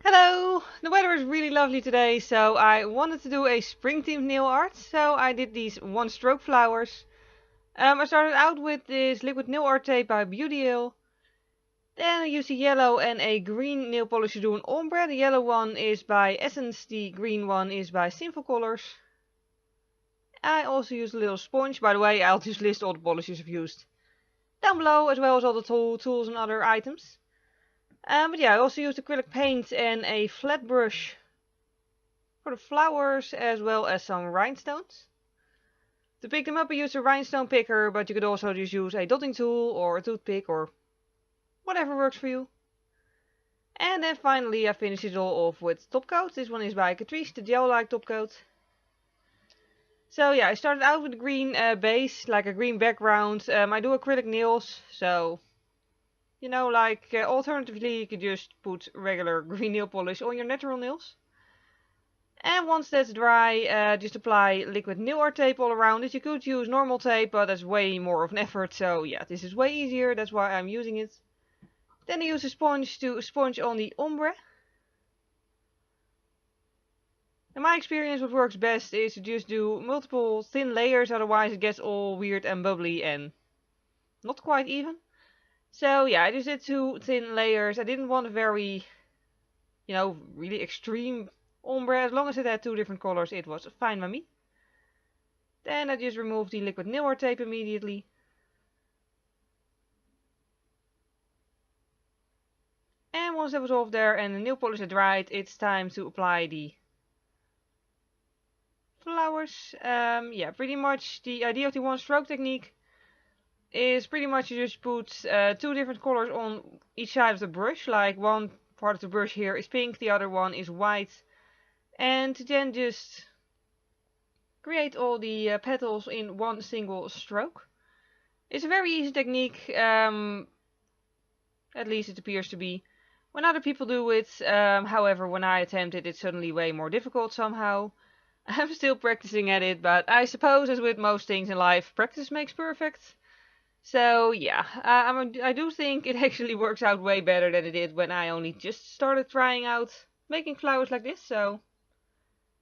Hello! The weather is really lovely today, so I wanted to do a spring themed nail art. So I did these one stroke flowers. I started out with this liquid nail art tape by BeautyIll. Then I used a yellow and a green nail polish to do an ombre. The yellow one is by Essence, the green one is by Sinful colors. I also used a little sponge. By the way, I'll just list all the polishes I've used down below, as well as all the tools and other items. But yeah, I also used acrylic paint and a flat brush for the flowers, as well as some rhinestones. To pick them up I used a rhinestone picker, but you could also just use a dotting tool or a toothpick or whatever works for you. And then finally I finished it all off with top coat. This one is by Catrice, the Gel Like top coat. So yeah, I started out with a green base, like a green background. I do acrylic nails, so you know, like alternatively you could just put regular green nail polish on your natural nails. And once that's dry, just apply liquid nail art tape all around it. You could use normal tape, but that's way more of an effort. So yeah, this is way easier. That's why I'm using it. Then I use a sponge to sponge on the ombre. In my experience, what works best is to just do multiple thin layers. Otherwise it gets all weird and bubbly and not quite even. So yeah, I just did 2 thin layers. I didn't want a very, really extreme ombre. As long as it had 2 different colors, it was fine by me. Then I just remove the liquid nail art tape immediately. And once that was off there and the nail polish had dried, it's time to apply the flowers. Yeah, pretty much the idea of the one stroke technique is pretty much you just put 2 different colors on each side of the brush. Like one part of the brush here is pink, the other one is white. And then just create all the petals in one single stroke. It's a very easy technique, at least it appears to be. When other people do it, however, when I attempt it, it's suddenly way more difficult somehow. I'm still practicing at it, but I suppose as with most things in life, practice makes perfect. So yeah, I do think it actually works out way better than it did when I only just started trying out making flowers like this, so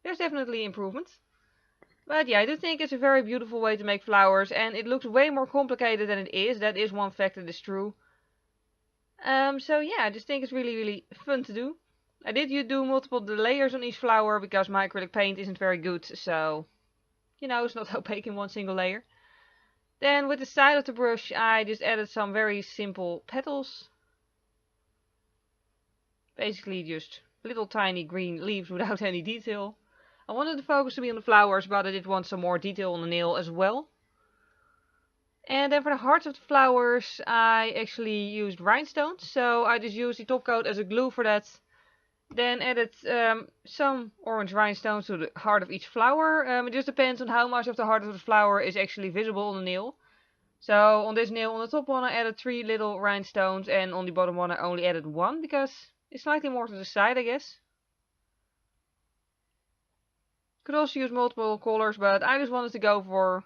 there's definitely improvement. But yeah, I do think it's a very beautiful way to make flowers, and it looks way more complicated than it is. That is one fact that is true. So yeah, I just think it's really fun to do. I did do multiple layers on each flower because my acrylic paint isn't very good, so it's not opaque in one single layer. Then with the side of the brush I just added some very simple petals. Basically just little tiny green leaves without any detail. I wanted the focus to be on the flowers, but I did want some more detail on the nail as well. And then for the hearts of the flowers I actually used rhinestones, so I just used the top coat as a glue for that. Then added some orange rhinestones to the heart of each flower. It just depends on how much of the heart of the flower is actually visible on the nail. So on this nail, on the top one I added 3 little rhinestones, and on the bottom one I only added 1 because it's slightly more to the side, I guess. Could also use multiple colors, but I just wanted to go for,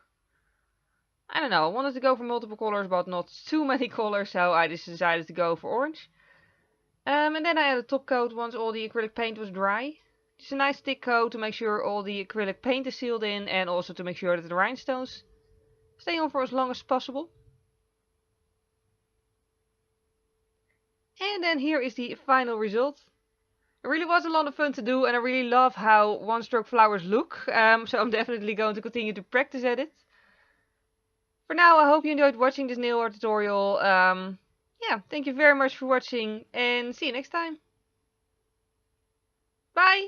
I don't know, I wanted to go for multiple colors but not too many colors, so I just decided to go for orange. And then I added top coat once all the acrylic paint was dry. Just a nice thick coat to make sure all the acrylic paint is sealed in, and also to make sure that the rhinestones stay on for as long as possible. And then here is the final result. It really was a lot of fun to do, and I really love how one stroke flowers look, so I'm definitely going to continue to practice at it. For now, I hope you enjoyed watching this nail art tutorial. Yeah, thank you very much for watching, and see you next time. Bye!